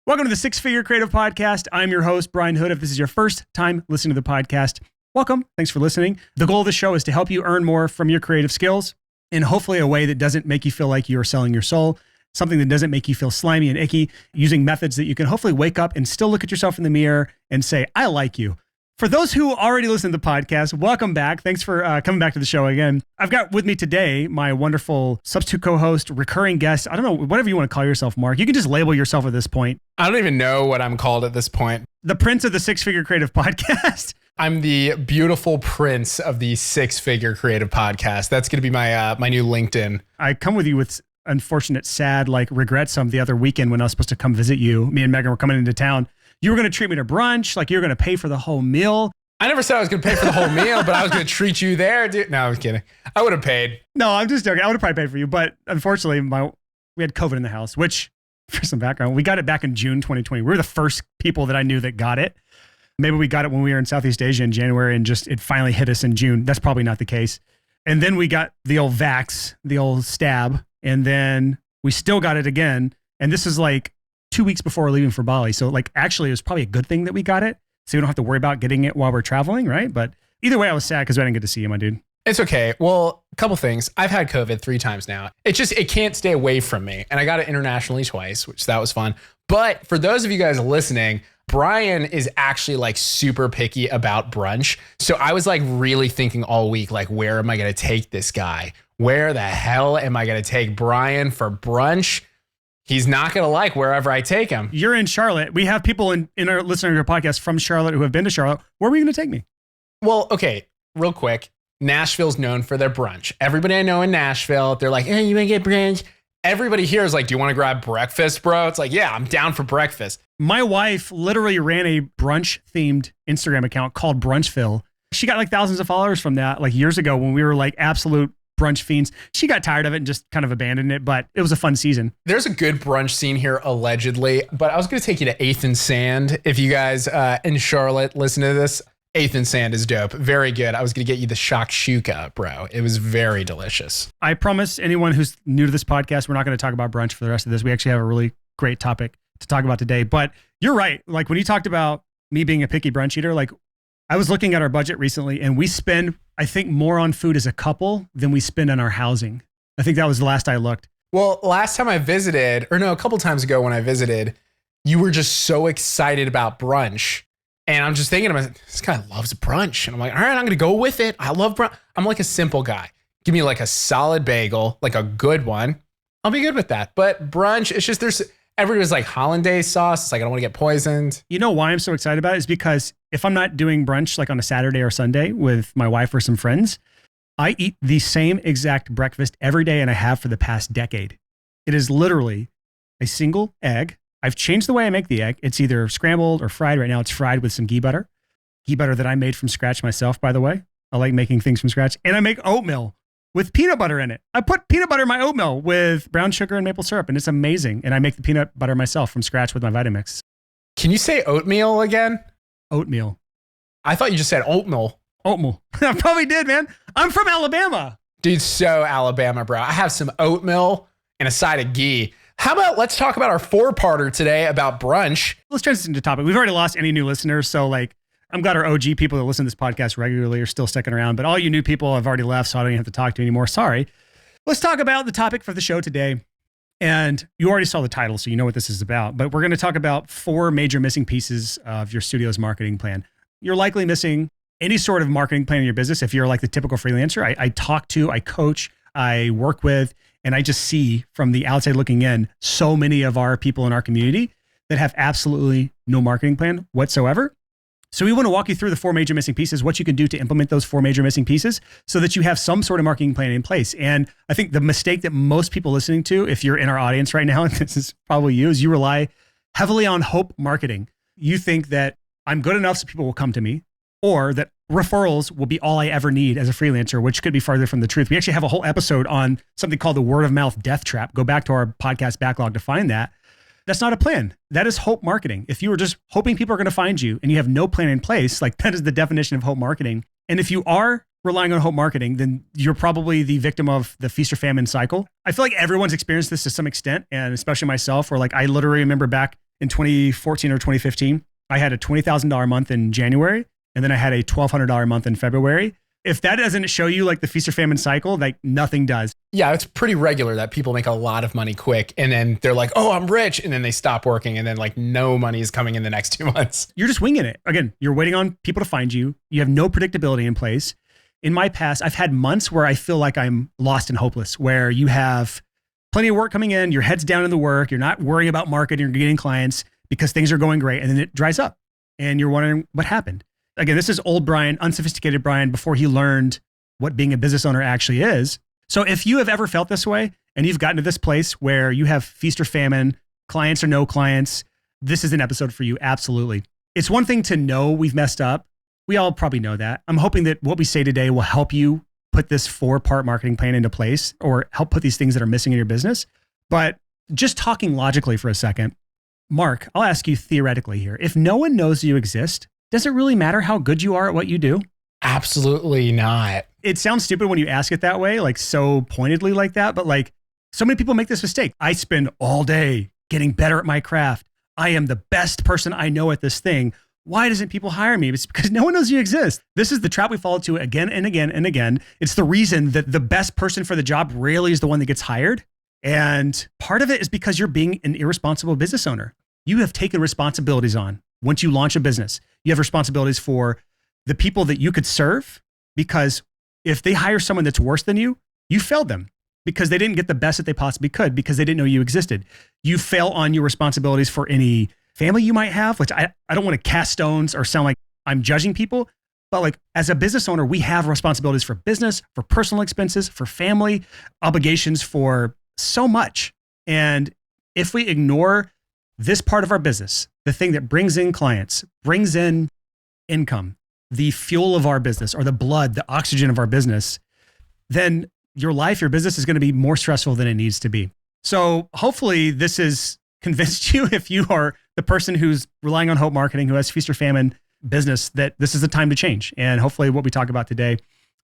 Welcome to the Six Figure Creative Podcast. I'm your host, Brian Hood. If this is your first time listening to the podcast, welcome. Thanks for listening. The goal of the show is to help you earn more from your creative skills in hopefully a way that doesn't make you feel like you're selling your soul, something that doesn't make you feel slimy and icky, using methods that you can hopefully wake up and still look at yourself in the mirror and say, I like you. For those who already listen to the podcast, welcome back. Thanks for coming back to the show again. I've got with me today my wonderful substitute co-host, recurring guest. I don't know, whatever you want to call yourself, Mark. You can just label yourself at this point. I don't even know what I'm called at this point. The Prince of the Six Figure Creative Podcast. I'm the beautiful prince of the Six Figure Creative Podcast. That's going to be my my new LinkedIn. I come with you with unfortunate, sad, regrets the other weekend when I was supposed to come visit you. Me and Megan were coming into town. You were going to treat me to brunch, like you were going to pay for the whole meal. I never said I was going to pay for the whole meal, but I was going to treat you there, dude. No, I was kidding. I would have paid. No, I'm just joking. I would have probably paid for you, but unfortunately, we had COVID in the house, which, for some background, we got it back in June 2020. We were the first people that I knew that got it. Maybe we got it when we were in Southeast Asia in January and just it finally hit us in June. That's probably not the case. And then we got the old vax, the old stab, and then we still got it again. And this is 2 weeks before we're leaving for Bali. So actually it was probably a good thing that we got it. So we don't have to worry about getting it while we're traveling, right? But either way, I was sad because I didn't get to see you, my dude. It's okay. Well, a couple things. I've had COVID 3 times now. It can't stay away from me. And I got it internationally twice, which that was fun. But for those of you guys listening, Brian is actually super picky about brunch. So I was really thinking all week, where am I going to take this guy? Where the hell am I going to take Brian for brunch? He's not going to like wherever I take him. You're in Charlotte. We have people in our listening to your podcast from Charlotte who have been to Charlotte. Where were you going to take me? Well, okay, real quick. Nashville's known for their brunch. Everybody I know in Nashville, they're like, hey, you want to get brunch? Everybody here is like, do you want to grab breakfast, bro? It's like, yeah, I'm down for breakfast. My wife literally ran a brunch-themed Instagram account called Brunchville. She got thousands of followers from that years ago when we were absolute brunch fiends. She got tired of it and just kind of abandoned it, but it was a fun season. There's a good brunch scene here, allegedly, but I was going to take you to 8th and Sand. If you guys in Charlotte listen to this, 8th and Sand is dope. Very good. I was going to get you the shakshuka, bro. It was very delicious. I promise anyone who's new to this podcast, we're not going to talk about brunch for the rest of this. We actually have a really great topic to talk about today, but you're right. When you talked about me being a picky brunch eater, I was looking at our budget recently and we spend, I think, more on food as a couple than we spend on our housing. I think that was the last I looked. Well, last time I visited, or no, a couple times ago when I visited, you were just so excited about brunch. And I'm just thinking, this guy loves brunch. And I'm like, all right, I'm going to go with it. I love brunch. I'm a simple guy. Give me a solid bagel, a good one. I'll be good with that. But brunch, it's just everybody's hollandaise sauce. It's I don't want to get poisoned. You know why I'm so excited about it is because if I'm not doing brunch on a Saturday or Sunday with my wife or some friends, I eat the same exact breakfast every day and I have for the past decade. It is literally a single egg. I've changed the way I make the egg. It's either scrambled or fried. Right now it's fried with some ghee butter. Ghee butter that I made from scratch myself, by the way. I like making things from scratch. And I make oatmeal with peanut butter in it. I put peanut butter in my oatmeal with brown sugar and maple syrup, and it's amazing. And I make the peanut butter myself from scratch with my Vitamix. Can you say oatmeal again? Oatmeal. I thought you just said oatmeal. Oatmeal. I probably did, man. I'm from Alabama. Dude, so Alabama, bro. I have some oatmeal and a side of ghee. How about let's talk about our 4-parter today about brunch. Let's transition to topic. We've already lost any new listeners. So I'm glad our OG people that listen to this podcast regularly are still sticking around, but all you new people have already left, so I don't even have to talk to you anymore. Sorry. Let's talk about the topic for the show today. And you already saw the title, so you know what this is about, but we're going to talk about 4 major missing pieces of your studio's marketing plan. You're likely missing any sort of marketing plan in your business. If you're the typical freelancer, I talk to, I coach, I work with, and I just see from the outside looking in, so many of our people in our community that have absolutely no marketing plan whatsoever. So we want to walk you through the 4 major missing pieces, what you can do to implement those 4 major missing pieces so that you have some sort of marketing plan in place. And I think the mistake that most people listening to, if you're in our audience right now, and this is probably you, is you rely heavily on hope marketing. You think that I'm good enough so people will come to me, or that referrals will be all I ever need as a freelancer, which could be farther from the truth. We actually have a whole episode on something called the word of mouth death trap. Go back to our podcast backlog to find that. That's not a plan. That is hope marketing. If you are just hoping people are going to find you and you have no plan in place, that is the definition of hope marketing. And if you are relying on hope marketing, then you're probably the victim of the feast or famine cycle. I feel like everyone's experienced this to some extent, and especially myself, where I literally remember back in 2014 or 2015. I had a $20,000 month in January, and then I had a $1,200 month in February. If that doesn't show you like the feast or famine cycle, like nothing does. Yeah, it's pretty regular that people make a lot of money quick and then they're like, oh, I'm rich. And then they stop working and then like no money is coming in the next 2 months. You're just winging it. Again, you're waiting on people to find you. You have no predictability in place. In my past, I've had months where I feel like I'm lost and hopeless, where you have plenty of work coming in, your head's down in the work, you're not worrying about marketing, you're getting clients because things are going great, and then it dries up and you're wondering what happened. Again, this is old Brian, unsophisticated Brian, before he learned what being a business owner actually is. So if you have ever felt this way and you've gotten to this place where you have feast or famine, clients or no clients, this is an episode for you. Absolutely. It's one thing to know we've messed up. We all probably know that. I'm hoping that what we say today will help you put this 4-part marketing plan into place or help put these things that are missing in your business. But just talking logically for a second, Mark, I'll ask you theoretically here. If no one knows you exist, does it really matter how good you are at what you do? Absolutely not. It sounds stupid when you ask it that way, like so pointedly like that, but like so many people make this mistake. I spend all day getting better at my craft. I am the best person I know at this thing. Why doesn't people hire me? It's because no one knows you exist. This is the trap we fall into again and again and again. It's the reason that the best person for the job rarely is the one that gets hired. And part of it is because you're being an irresponsible business owner. You have taken responsibilities on. Once you launch a business, you have responsibilities for the people that you could serve, because if they hire someone that's worse than you, you failed them because they didn't get the best that they possibly could because they didn't know you existed. You fail on your responsibilities for any family you might have, which I don't want to cast stones or sound like I'm judging people, but like as a business owner, we have responsibilities for business, for personal expenses, for family obligations, for so much. And if we ignore this part of our business, the thing that brings in clients, brings in income, the fuel of our business or the blood, the oxygen of our business, then your life, your business is going to be more stressful than it needs to be. So hopefully this has convinced you, if you are the person who's relying on hope marketing, who has feast or famine business, that this is the time to change. And hopefully what we talk about today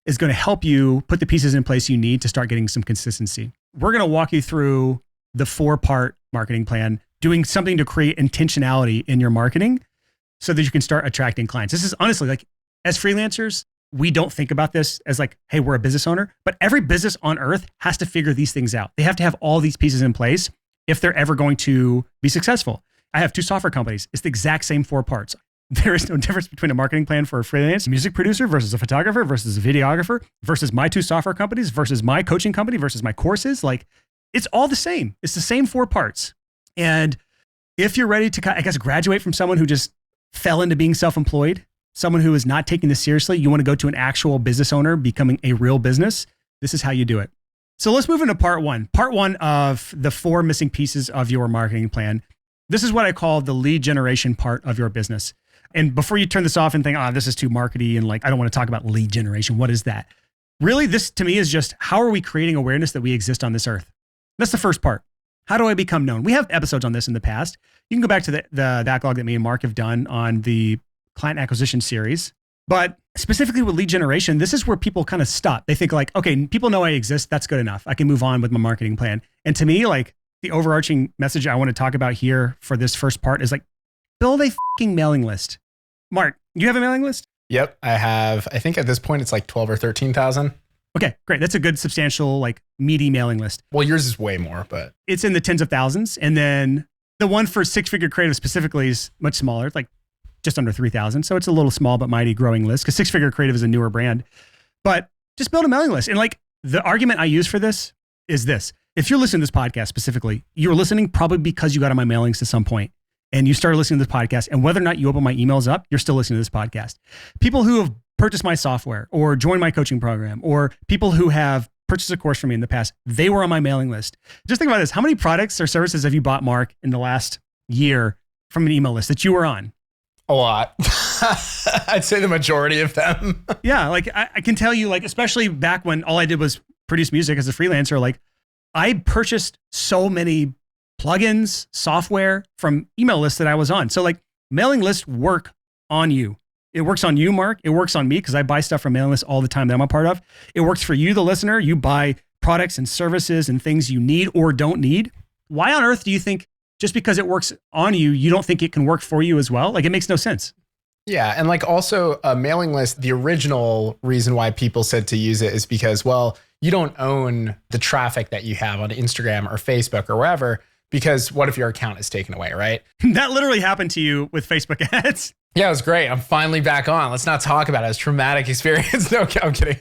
is going to help you put the pieces in place you need to start getting some consistency. We're going to walk you through the 4-part marketing plan, doing something to create intentionality in your marketing so that you can start attracting clients. This is honestly like, as freelancers, we don't think about this as like, hey, we're a business owner, but every business on earth has to figure these things out. They have to have all these pieces in place if they're ever going to be successful. I have 2 software companies. It's the exact same 4 parts. There is no difference between a marketing plan for a freelance music producer versus a photographer versus a videographer versus my 2 software companies versus my coaching company versus my courses. Like, it's all the same. It's the same 4 parts. And if you're ready to, I guess, graduate from someone who just fell into being self-employed, someone who is not taking this seriously, you want to go to an actual business owner, becoming a real business, this is how you do it. So let's move into part 1. Part 1 of the 4 missing pieces of your marketing plan. This is what I call the lead generation part of your business. And before you turn this off and think, this is too markety and like, I don't want to talk about lead generation. What is that? Really, this to me is just, how are we creating awareness that we exist on this earth? That's the first part. How do I become known? We have episodes on this in the past. You can go back to the backlog that me and Mark have done on the client acquisition series. But specifically with lead generation, this is where people kind of stop. They think like, okay, people know I exist. That's good enough. I can move on with my marketing plan. And to me, like the overarching message I want to talk about here for this first part is like, build a fucking mailing list. Mark, you have a mailing list? Yep, I have. I think at this point it's like 12 or 13,000. Okay, great. That's a good, substantial, like meaty mailing list. Well, yours is way more, but it's in the tens of thousands. And then the one for Six Figure Creative specifically is much smaller. It's like just under 3,000. So it's a little small but mighty growing list because Six Figure Creative is a newer brand. But just build a mailing list. And like the argument I use for this is this. If you're listening to this podcast specifically, you're listening probably because you got on my mailing list at some point and you started listening to this podcast. And whether or not you open my emails up, you're still listening to this podcast. People who have purchased my software or joined my coaching program, or people who have purchased a course from me in the past, they were on my mailing list. Just think about this. How many products or services have you bought, Mark, in the last year from an email list that you were on? A lot. I'd say the majority of them. Yeah. Like I can tell you, like, especially back when all I did was produce music as a freelancer, like I purchased so many plugins, software from email lists that I was on. So like mailing lists work on you. It works on you, Mark. It works on me because I buy stuff from mailing lists all the time that I'm a part of. It works for you, the listener. You buy products and services and things you need or don't need. Why on earth do you think just because it works on you, you don't think it can work for you as well. Like it makes no sense. Yeah. And like also a mailing list, the original reason why people said to use it is because, well, you don't own the traffic that you have on Instagram or Facebook or wherever, because what if your account is taken away, right? That literally happened to you with Facebook ads. Yeah, it was great. I'm finally back on. Let's not talk about it. It was a traumatic experience. No, I'm kidding.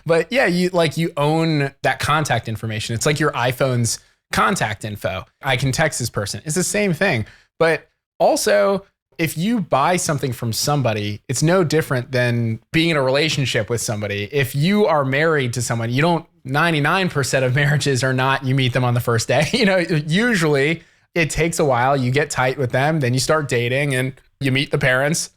But yeah, you own that contact information. It's like your iPhone's contact info. I can text this person. It's the same thing. But also, if you buy something from somebody, it's no different than being in a relationship with somebody. If you are married to someone, 99% of marriages are not, you meet them on the first day. Usually it takes a while. You get tight with them, then you start dating and you meet the parents,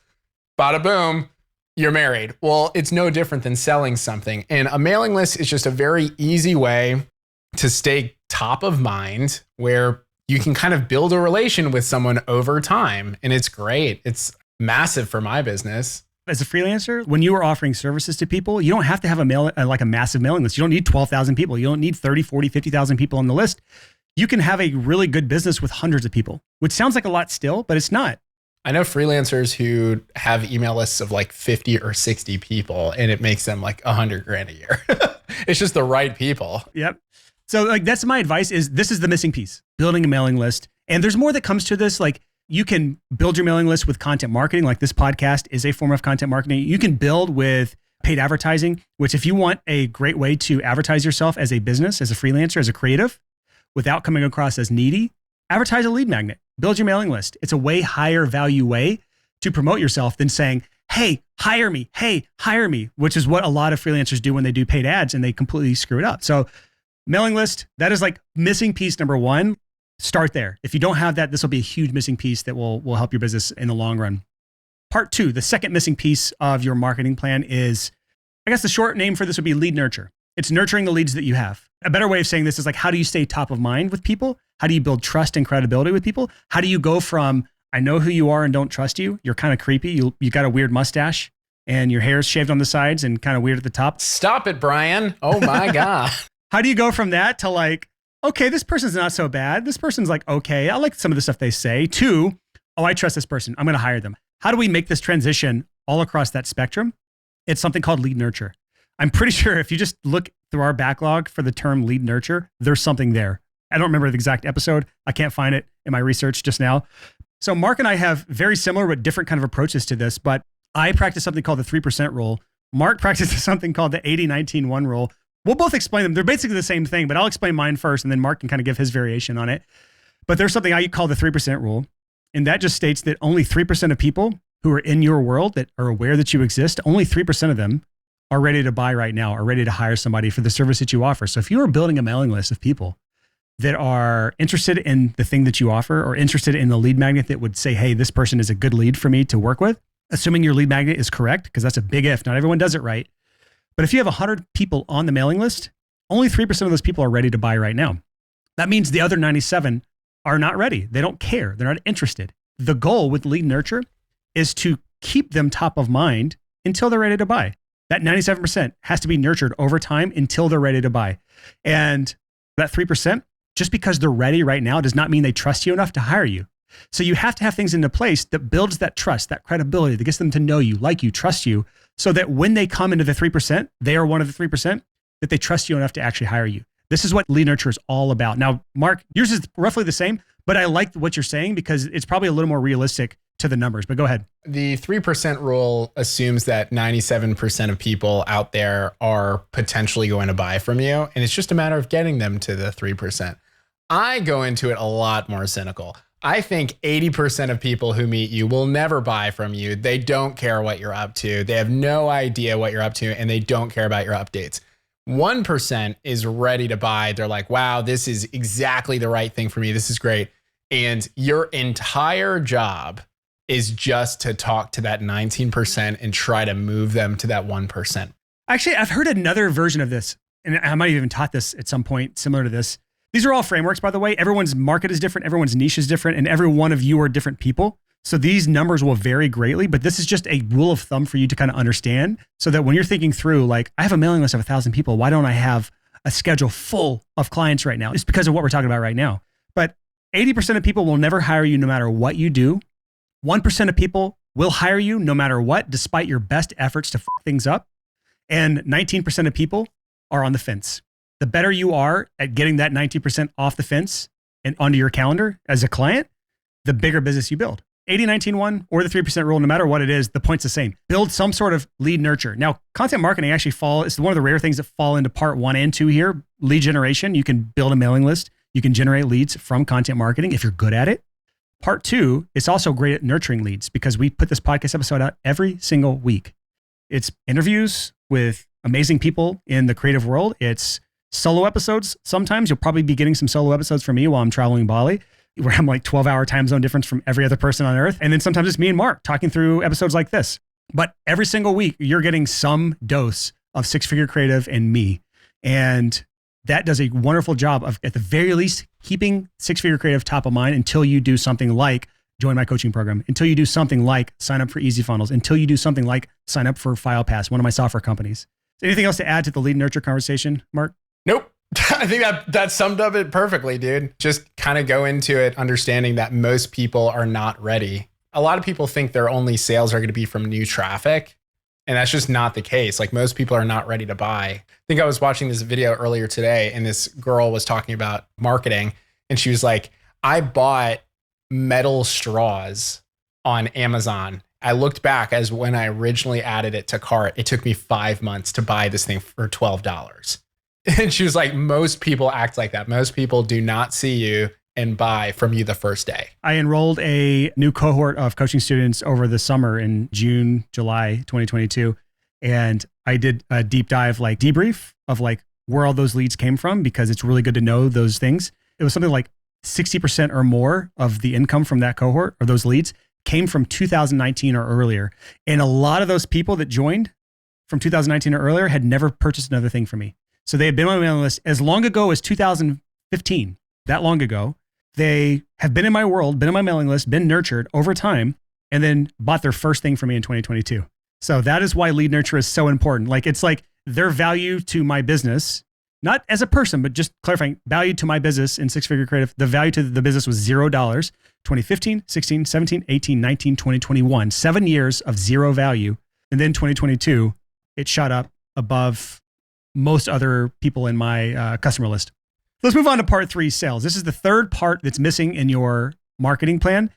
bada boom, you're married. Well, it's no different than selling something. And a mailing list is just a very easy way to stay top of mind where you can kind of build a relation with someone over time. And it's great. It's massive for my business. As a freelancer, when you are offering services to people, you don't have to have a massive mailing list. You don't need 12,000 people. You don't need 30, 40, 50,000 people on the list. You can have a really good business with hundreds of people, which sounds like a lot still, but it's not. I know freelancers who have email lists of like 50 or 60 people, and it makes them like $100,000 a year. It's just the right people. Yep. So like that's my advice is this is the missing piece, building a mailing list. And there's more that comes to this. Like you can build your mailing list with content marketing. Like this podcast is a form of content marketing. You can build with paid advertising, which if you want a great way to advertise yourself as a business, as a freelancer, as a creative, without coming across as needy, advertise a lead magnet, build your mailing list. It's a way higher value way to promote yourself than saying, hey, hire me, which is what a lot of freelancers do when they do paid ads and they completely screw it up. So mailing list, that is like missing piece number one. Start there. If you don't have that, this will be a huge missing piece that will help your business in the long run. Part two, the second missing piece of your marketing plan is, I guess the short name for this would be lead nurture. It's nurturing the leads that you have. A better way of saying this is like, how do you stay top of mind with people? How do you build trust and credibility with people? How do you go from, I know who you are and don't trust you. You're kind of creepy. You got a weird mustache and your hair's shaved on the sides and kind of weird at the top. Stop it, Brian. Oh my God. How do you go from that to like, okay, this person's not so bad. This person's like, okay, I like some of the stuff they say. To, oh, I trust this person. I'm going to hire them. How do we make this transition all across that spectrum? It's something called lead nurture. I'm pretty sure if you just look through our backlog for the term lead nurture, there's something there. I don't remember the exact episode. I can't find it in my research just now. So Mark and I have very similar but different kind of approaches to this, but I practice something called the 3% rule. Mark practices something called the 80-19-1 rule. We'll both explain them. They're basically the same thing, but I'll explain mine first and then Mark can kind of give his variation on it. But there's something I call the 3% rule. And that just states that only 3% of people who are in your world that are aware that you exist, only 3% of them are ready to buy right now, are ready to hire somebody for the service that you offer. So if you are building a mailing list of people that are interested in the thing that you offer or interested in the lead magnet that would say, hey, this person is a good lead for me to work with, assuming your lead magnet is correct, because that's a big if. Not everyone does it right. But if you have 100 people on the mailing list, only 3% of those people are ready to buy right now. That means the other 97 are not ready. They don't care. They're not interested. The goal with lead nurture is to keep them top of mind until they're ready to buy. That 97% has to be nurtured over time until they're ready to buy. And that 3%, just because they're ready right now does not mean they trust you enough to hire you. So you have to have things into place that builds that trust, that credibility, that gets them to know you, like you, trust you, so that when they come into the 3%, they are one of the 3%, that they trust you enough to actually hire you. This is what lead nurture is all about. Now, Mark, yours is roughly the same, but I like what you're saying because it's probably a little more realistic to the numbers, but go ahead. The 3% rule assumes that 97% of people out there are potentially going to buy from you. And it's just a matter of getting them to the 3%. I go into it a lot more cynical. I think 80% of people who meet you will never buy from you. They don't care what you're up to. They have no idea what you're up to, and they don't care about your updates. 1% is ready to buy. They're like, wow, this is exactly the right thing for me. This is great. And your entire job is just to talk to that 19% and try to move them to that 1%. Actually, I've heard another version of this, and I might have even taught this at some point similar to this. These are all frameworks, by the way. Everyone's market is different. Everyone's niche is different. And every one of you are different people. So these numbers will vary greatly, but this is just a rule of thumb for you to kind of understand so that when you're thinking through, like, I have a mailing list of 1,000 people. Why don't I have a schedule full of clients right now? It's because of what we're talking about right now. But 80% of people will never hire you no matter what you do. 1% of people will hire you no matter what, despite your best efforts to fuck things up. And 19% of people are on the fence. The better you are at getting that 19% off the fence and onto your calendar as a client, the bigger business you build. 80-19-1 or the 3% rule, no matter what it is, the point's the same. Build some sort of lead nurture. Now, content marketing actually it's one of the rare things that fall into part 1 and 2 here. Lead generation, you can build a mailing list. You can generate leads from content marketing if you're good at it. Part 2, it's also great at nurturing leads because we put this podcast episode out every single week. It's interviews with amazing people in the creative world. It's solo episodes. Sometimes you'll probably be getting some solo episodes from me while I'm traveling Bali, where I'm like 12-hour time zone difference from every other person on earth. And then sometimes it's me and Mark talking through episodes like this. But every single week, you're getting some dose of six-figure creative and me. And that does a wonderful job of, at the very least, keeping six-figure creative top of mind until you do something like join my coaching program, until you do something like sign up for Easy Funnels, until you do something like sign up for FilePass, one of my software companies. Anything else to add to the lead nurture conversation, Mark? Nope. I think that summed up it perfectly, dude. Just kind of go into it understanding that most people are not ready. A lot of people think their only sales are going to be from new traffic, and that's just not the case. Like, most people are not ready to buy. I think I was watching this video earlier today, and this girl was talking about marketing, and she was like, I bought metal straws on Amazon. I looked back as when I originally added it to cart, it took me 5 months to buy this thing for $12. And she was like, most people act like that. Most people do not see you and buy from you the first day. I enrolled a new cohort of coaching students over the summer in June, July 2022. And I did a deep dive, like debrief of like where all those leads came from, because it's really good to know those things. It was something like 60% or more of the income from that cohort or those leads came from 2019 or earlier. And a lot of those people that joined from 2019 or earlier had never purchased another thing from me. So they had been on my mailing list as long ago as 2015, that long ago. They have been in my world, been on my mailing list, been nurtured over time, and then bought their first thing from me in 2022. So that is why lead nurture is so important. Like, it's like their value to my business, not as a person, but just clarifying, value to my business in six-figure creative, the value to the business was $0, 2015, 16, 17, 18, 19, 20, 21, 7 years of zero value. And then 2022, it shot up above most other people in my customer list. Let's move on to part 3, sales. This is the third part that's missing in your marketing plan.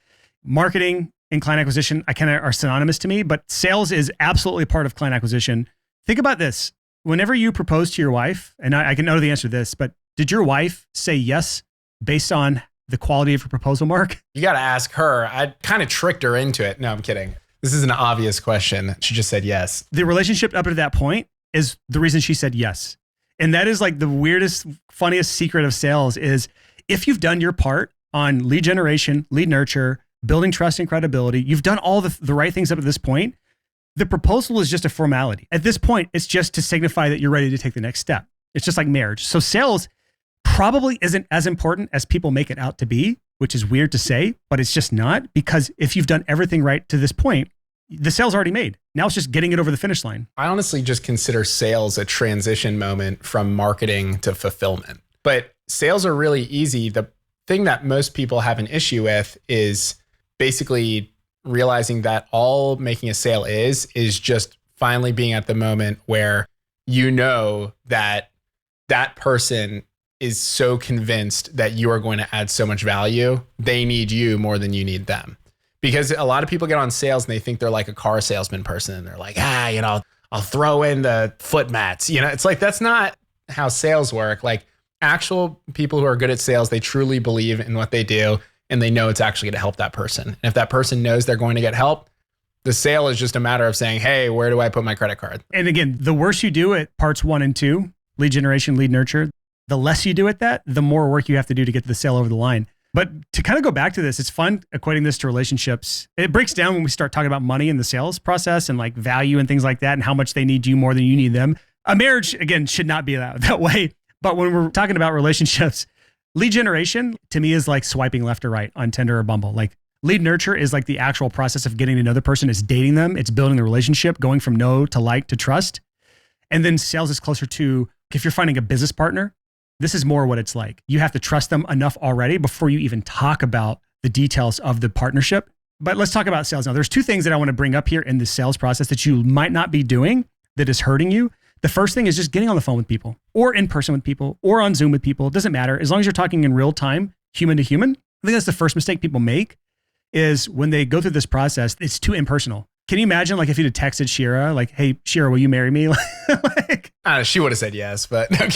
Marketing and client acquisition, I kind of are synonymous to me, but sales is absolutely part of client acquisition. Think about this. Whenever you propose to your wife, and I can know the answer to this, but did your wife say yes based on the quality of her proposal, Mark? You got to ask her. I kind of tricked her into it. No, I'm kidding. This is an obvious question. She just said yes. The relationship up to that point is the reason she said yes. And that is like the weirdest, funniest secret of sales is if you've done your part on lead generation, lead nurture, building trust and credibility, you've done all the right things up to this point. The proposal is just a formality. At this point, it's just to signify that you're ready to take the next step. It's just like marriage. So sales probably isn't as important as people make it out to be, which is weird to say, but it's just not, because if you've done everything right to this point, the sale's already made. Now it's just getting it over the finish line. I honestly just consider sales a transition moment from marketing to fulfillment. But sales are really easy. The thing that most people have an issue with is basically realizing that all making a sale is just finally being at the moment where you know that that person is so convinced that you are going to add so much value, they need you more than you need them. Because a lot of people get on sales and they think they're like a car salesman person and they're like, I'll throw in the foot mats. It's like, that's not how sales work. Like, actual people who are good at sales, they truly believe in what they do and they know it's actually going to help that person. And if that person knows they're going to get help, the sale is just a matter of saying, hey, where do I put my credit card? And again, the worse you do at parts 1 and 2, lead generation, lead nurture, the less you do at that, the more work you have to do to get the sale over the line. But to kind of go back to this, it's fun equating this to relationships. It breaks down when we start talking about money in the sales process and like value and things like that and how much they need you more than you need them. A marriage, again, should not be that way. But when we're talking about relationships, lead generation to me is like swiping left or right on Tinder or Bumble. Like, lead nurture is like the actual process of getting to know the person. It's dating them. It's building the relationship, going from know to like to trust. And then sales is closer to if you're finding a business partner. This is more what it's like. You have to trust them enough already before you even talk about the details of the partnership. But let's talk about sales now. There's two things that I want to bring up here in the sales process that you might not be doing that is hurting you. The first thing is just getting on the phone with people or in person with people or on Zoom with people. It doesn't matter. As long as you're talking in real time, human to human. I think that's the first mistake people make is when they go through this process, it's too impersonal. Can you imagine like if you'd have texted Shira, like, hey, Shira, will you marry me? Like, She would have said yes, but no.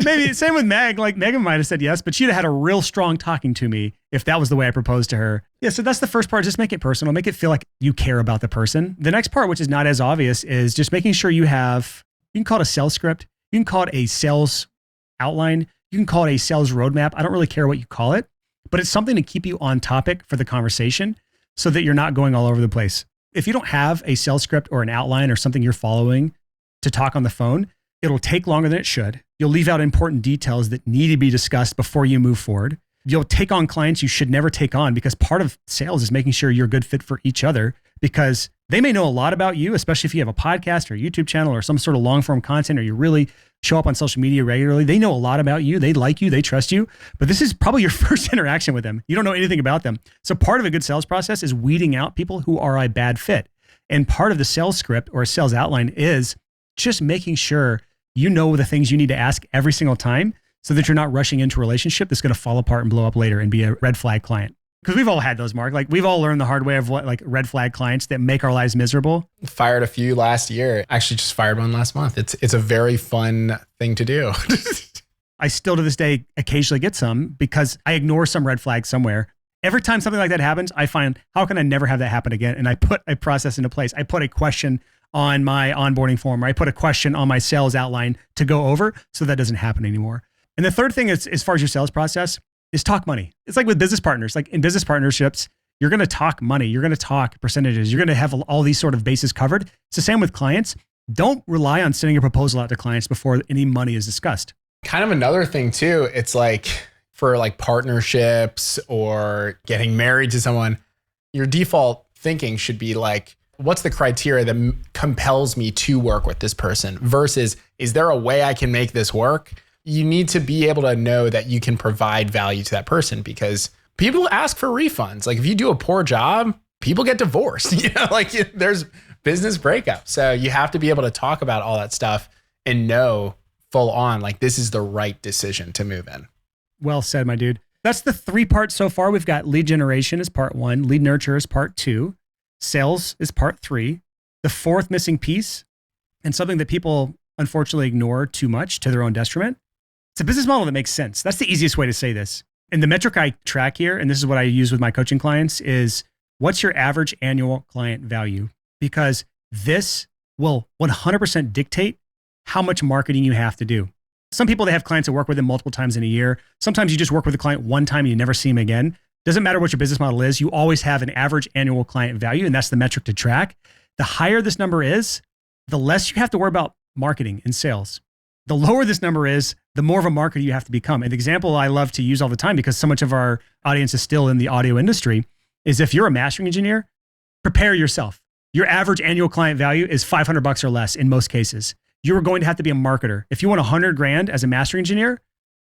Maybe same with Meg. Like Megan might have said yes, but she'd have had a real strong talking to me if that was the way I proposed to her. Yeah, so that's the first part. Just make it personal. Make it feel like you care about the person. The next part, which is not as obvious, is just making sure you can call it a sales script. You can call it a sales outline. You can call it a sales roadmap. I don't really care what you call it, but it's something to keep you on topic for the conversation so that you're not going all over the place. If you don't have a sales script or an outline or something you're following to talk on the phone, it'll take longer than it should. You'll leave out important details that need to be discussed before you move forward. You'll take on clients you should never take on because part of sales is making sure you're a good fit for each other because they may know a lot about you, especially if you have a podcast or a YouTube channel or some sort of long form content or you really show up on social media regularly. They know a lot about you. They like you. They trust you. But this is probably your first interaction with them. You don't know anything about them. So part of a good sales process is weeding out people who are a bad fit. And part of the sales script or sales outline is just making sure you know the things you need to ask every single time so that you're not rushing into a relationship that's going to fall apart and blow up later and be a red flag client. Because we've all had those, Mark. Like we've all learned the hard way of what like red flag clients that make our lives miserable. Fired a few last year. Actually just fired one last month. It's a very fun thing to do. I still to this day occasionally get some because I ignore some red flag somewhere. Every time something like that happens, I find, how can I never have that happen again? And I put a process into place. I put a question on my onboarding form, or I put a question on my sales outline to go over so that doesn't happen anymore. And the third thing is, as far as your sales process, is talk money. It's like with business partners, like in business partnerships, you're going to talk money. You're going to talk percentages. You're going to have all these sort of bases covered. It's the same with clients. Don't rely on sending a proposal out to clients before any money is discussed. Kind of another thing too, it's like for like partnerships or getting married to someone, your default thinking should be like, what's the criteria that compels me to work with this person versus is there a way I can make this work? You need to be able to know that you can provide value to that person because people ask for refunds. Like if you do a poor job, people get divorced, like there's business breakup. So you have to be able to talk about all that stuff and know full on, like this is the right decision to move in. Well said, my dude. That's the 3 parts so far. We've got lead generation is part 1, lead nurture is part 2, sales is part 3. The fourth missing piece, and something that people unfortunately ignore too much to their own detriment, it's a business model that makes sense. That's the easiest way to say this. And the metric I track here, and this is what I use with my coaching clients, is what's your average annual client value? Because this will 100% dictate how much marketing you have to do. Some people, they have clients that work with them multiple times in a year. Sometimes you just work with a client one time and you never see them again. Doesn't matter what your business model is. You always have an average annual client value, and that's the metric to track. The higher this number is, the less you have to worry about marketing and sales. The lower this number is, the more of a marketer you have to become. And the example I love to use all the time, because so much of our audience is still in the audio industry, is if you're a mastering engineer, prepare yourself. Your average annual client value is $500 or less in most cases. You're going to have to be a marketer. If you want $100,000 as a mastering engineer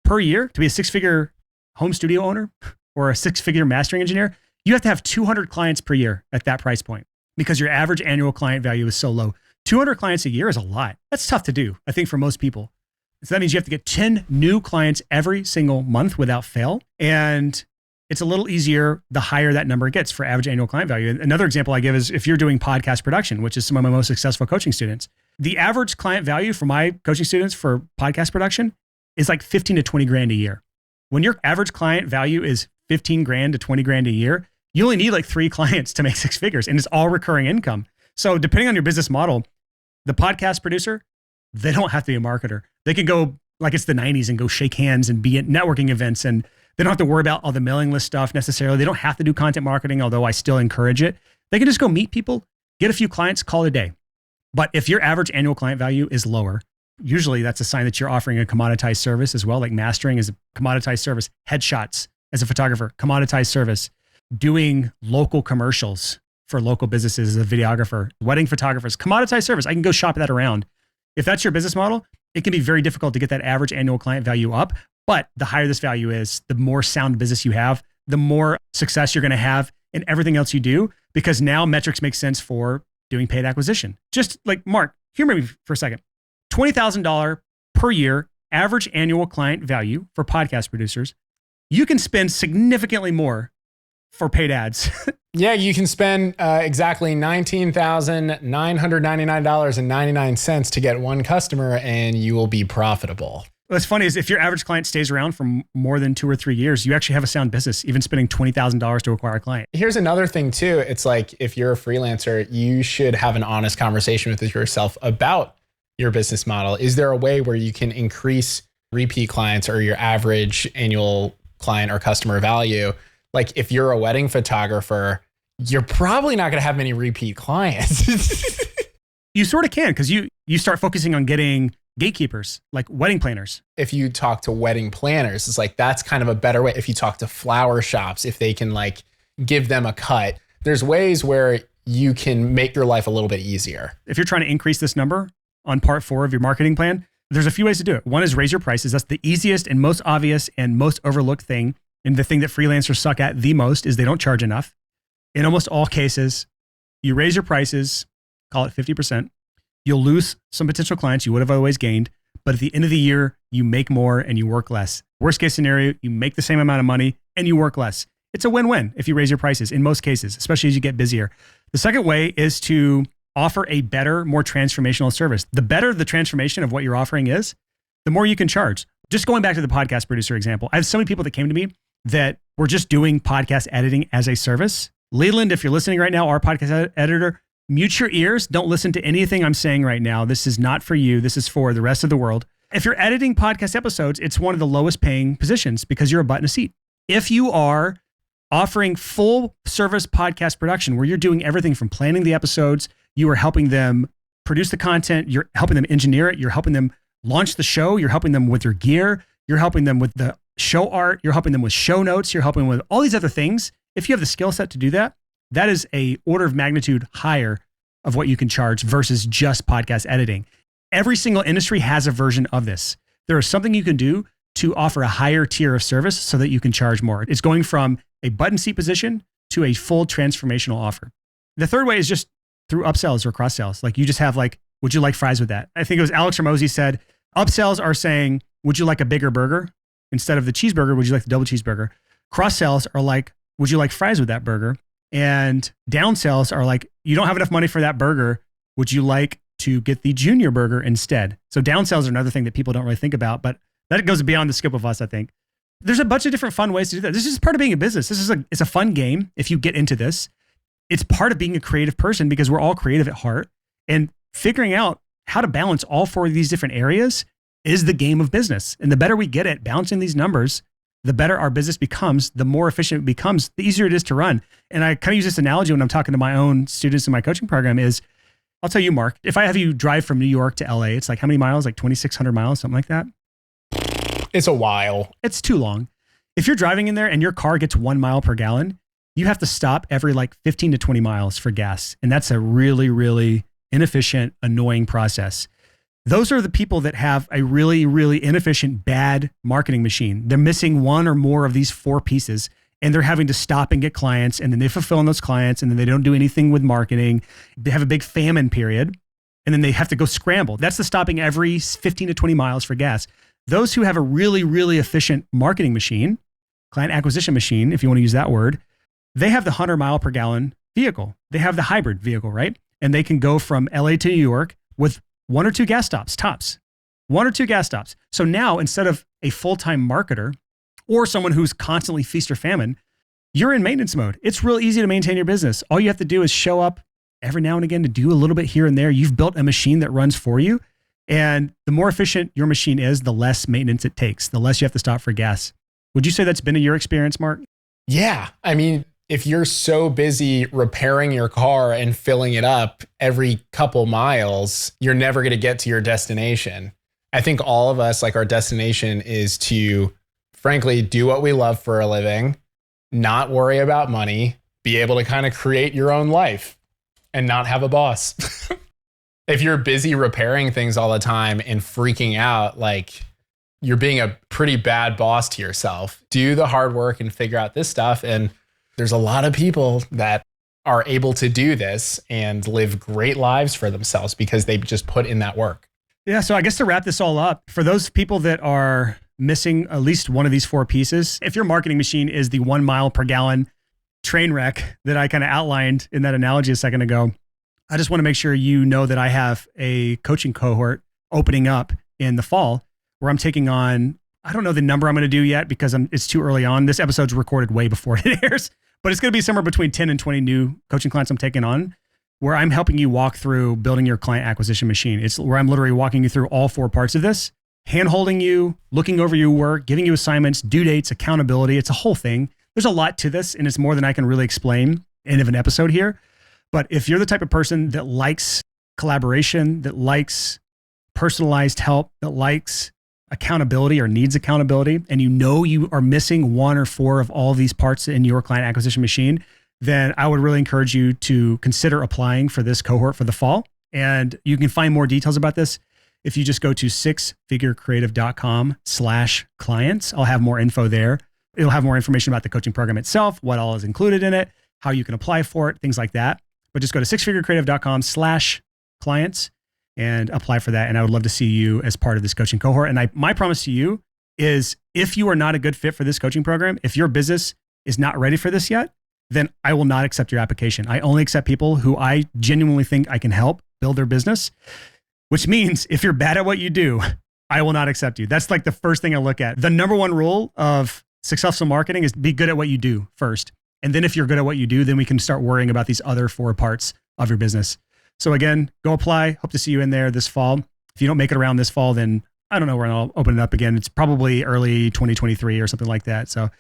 per year to be a 6-figure home studio owner or a 6-figure mastering engineer, you have to have 200 clients per year at that price point because your average annual client value is so low. 200 clients a year is a lot. That's tough to do, I think, for most people. So that means you have to get 10 new clients every single month without fail. And it's a little easier the higher that number gets for average annual client value. Another example I give is if you're doing podcast production, which is some of my most successful coaching students. The average client value for my coaching students for podcast production is like 15 to 20 grand a year. When your average client value is 15 grand to 20 grand a year, you only need like 3 clients to make 6 figures, and it's all recurring income. So depending on your business model, the podcast producer, they don't have to be a marketer. They can go like it's the 90s and go shake hands and be at networking events, and they don't have to worry about all the mailing list stuff necessarily. They don't have to do content marketing, although I still encourage it. They can just go meet people, get a few clients, call it a day. But if your average annual client value is lower, usually that's a sign that you're offering a commoditized service as well, like mastering is a commoditized service, headshots as a photographer, commoditized service, doing local commercials for local businesses as a videographer, wedding photographers, commoditized service. I can go shop that around. If that's your business model, it can be very difficult to get that average annual client value up. But the higher this value is, the more sound business you have, the more success you're going to have in everything else you do, because now metrics make sense for doing paid acquisition. Just like Mark, humor me for a second. $20,000 per year average annual client value for podcast producers. You can spend significantly more for paid ads. Yeah, you can spend exactly $19,999.99 to get one customer, and you will be profitable. What's funny is if your average client stays around for more than 2 or 3 years, you actually have a sound business, even spending $20,000 to acquire a client. Here's another thing too. It's like, if you're a freelancer, you should have an honest conversation with yourself about your business model. Is there a way where you can increase repeat clients or your average annual client or customer value? Like, if you're a wedding photographer, you're probably not going to have many repeat clients. You sort of can, because you start focusing on getting gatekeepers, like wedding planners. If you talk to wedding planners, it's like, that's kind of a better way. If you talk to flower shops, if they can like give them a cut, there's ways where you can make your life a little bit easier. If you're trying to increase this number on part 4 of your marketing plan, there's a few ways to do it. One is raise your prices. That's the easiest and most obvious and most overlooked thing. And the thing that freelancers suck at the most is they don't charge enough. In almost all cases, you raise your prices, call it 50%. You'll lose some potential clients you would have otherwise gained, but at the end of the year, you make more and you work less. Worst case scenario, you make the same amount of money and you work less. It's a win-win if you raise your prices in most cases, especially as you get busier. The second way is to offer a better, more transformational service. The better the transformation of what you're offering is, the more you can charge. Just going back to the podcast producer example, I have so many people that came to me that were just doing podcast editing as a service. Leland, if you're listening right now, our podcast editor, mute your ears. Don't listen to anything I'm saying right now. This is not for you. This is for the rest of the world. If you're editing podcast episodes, it's one of the lowest paying positions because you're a butt in a seat. If you are offering full service podcast production, where you're doing everything from planning the episodes, you are helping them produce the content, you're helping them engineer it, you're helping them launch the show, you're helping them with their gear, you're helping them with the show art, you're helping them with show notes, you're helping them with all these other things. If you have the skill set to do that, that is a order of magnitude higher of what you can charge versus just podcast editing. Every single industry has a version of this. There is something you can do to offer a higher tier of service so that you can charge more. It's going from a button seat position to a full transformational offer. The third way is just through upsells or cross sells. Like, you just have like, would you like fries with that? I think it was Alex Ramosi said, upsells are saying, would you like a bigger burger? Instead of the cheeseburger, would you like the double cheeseburger? Cross sells are like, would you like fries with that burger? And down sells are like, you don't have enough money for that burger. Would you like to get the junior burger instead? So down sells are another thing that people don't really think about, but that goes beyond the scope of us, I think. There's a bunch of different fun ways to do that. This is part of being a business. It's a fun game if you get into this. It's part of being a creative person because we're all creative at heart. And figuring out how to balance all 4 of these different areas is the game of business. And the better we get at balancing these numbers, the better our business becomes, the more efficient it becomes, the easier it is to run. And I kind of use this analogy when I'm talking to my own students in my coaching program is, I'll tell you, Mark, if I have you drive from New York to LA, it's like how many miles? Like 2,600 miles, something like that. It's a while. It's too long. If you're driving in there and your car gets 1 mile per gallon, you have to stop every like 15 to 20 miles for gas. And that's a really, really inefficient, annoying process. Those are the people that have a really, really inefficient, bad marketing machine. They're missing one or more of these 4 pieces, and they're having to stop and get clients, and then they fulfill on those clients, and then they don't do anything with marketing. They have a big famine period, and then they have to go scramble. That's the stopping every 15 to 20 miles for gas. Those who have a really, really efficient marketing machine, client acquisition machine, if you want to use that word, they have the 100 mile per gallon vehicle. They have the hybrid vehicle, right? And they can go from LA to New York with 1 or 2 gas stops, tops. 1 or 2 gas stops. So now, instead of a full-time marketer or someone who's constantly feast or famine, you're in maintenance mode. It's real easy to maintain your business. All you have to do is show up every now and again to do a little bit here and there. You've built a machine that runs for you. And the more efficient your machine is, the less maintenance it takes, the less you have to stop for gas. Would you say that's been your experience, Mark? Yeah. I mean, if you're so busy repairing your car and filling it up every couple miles, you're never going to get to your destination. I think all of us, like, our destination is to, frankly, do what we love for a living, not worry about money, be able to kind of create your own life and not have a boss. If you're busy repairing things all the time and freaking out, like, you're being a pretty bad boss to yourself. Do the hard work and figure out this stuff. And there's a lot of people that are able to do this and live great lives for themselves because they just put in that work. Yeah. So I guess to wrap this all up, for those people that are missing at least one of these 4 pieces, if your marketing machine is the 1 mile per gallon train wreck that I kind of outlined in that analogy a second ago, I just want to make sure you know that I have a coaching cohort opening up in the fall where I'm taking on, I don't know the number I'm going to do yet because it's too early on. This episode's recorded way before it airs, but it's going to be somewhere between 10 and 20 new coaching clients I'm taking on, where I'm helping you walk through building your client acquisition machine. It's where I'm literally walking you through all 4 parts of this, hand-holding you, looking over your work, giving you assignments, due dates, accountability. It's a whole thing. There's a lot to this, and it's more than I can really explain in an episode here. But if you're the type of person that likes collaboration, that likes personalized help, that likes accountability or needs accountability, and you know you are missing 1 or 4 of all these parts in your client acquisition machine, then I would really encourage you to consider applying for this cohort for the fall. And you can find more details about this if you just go to sixfigurecreative.com/clients. I'll have more info there. It'll have more information about the coaching program itself, what all is included in it, how you can apply for it, things like that. But just go to sixfigurecreative.com/clients and apply for that. And I would love to see you as part of this coaching cohort. And my promise to you is if you are not a good fit for this coaching program, if your business is not ready for this yet, then I will not accept your application. I only accept people who I genuinely think I can help build their business, which means if you're bad at what you do, I will not accept you. That's like the first thing I look at. The number 1 rule of successful marketing is be good at what you do first. And then if you're good at what you do, then we can start worrying about these other 4 parts of your business. So again, go apply. Hope to see you in there this fall. If you don't make it around this fall, then I don't know when I'll open it up again. It's probably early 2023 or something like that. So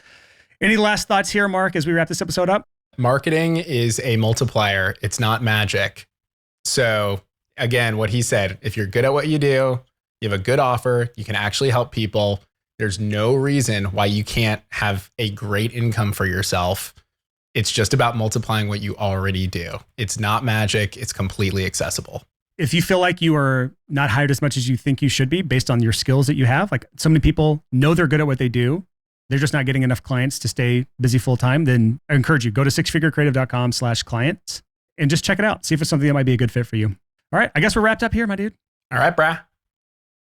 any last thoughts here, Mark, as we wrap this episode up? Marketing is a multiplier. It's not magic. So again, what he said, if you're good at what you do, you have a good offer, you can actually help people. There's no reason why you can't have a great income for yourself. It's just about multiplying what you already do. It's not magic. It's completely accessible. If you feel like you are not hired as much as you think you should be based on your skills that you have, like so many people know they're good at what they do, they're just not getting enough clients to stay busy full time, then I encourage you, go to sixfigurecreative.com/clients and just check it out. See if it's something that might be a good fit for you. All right. I guess we're wrapped up here, my dude. All right, brah.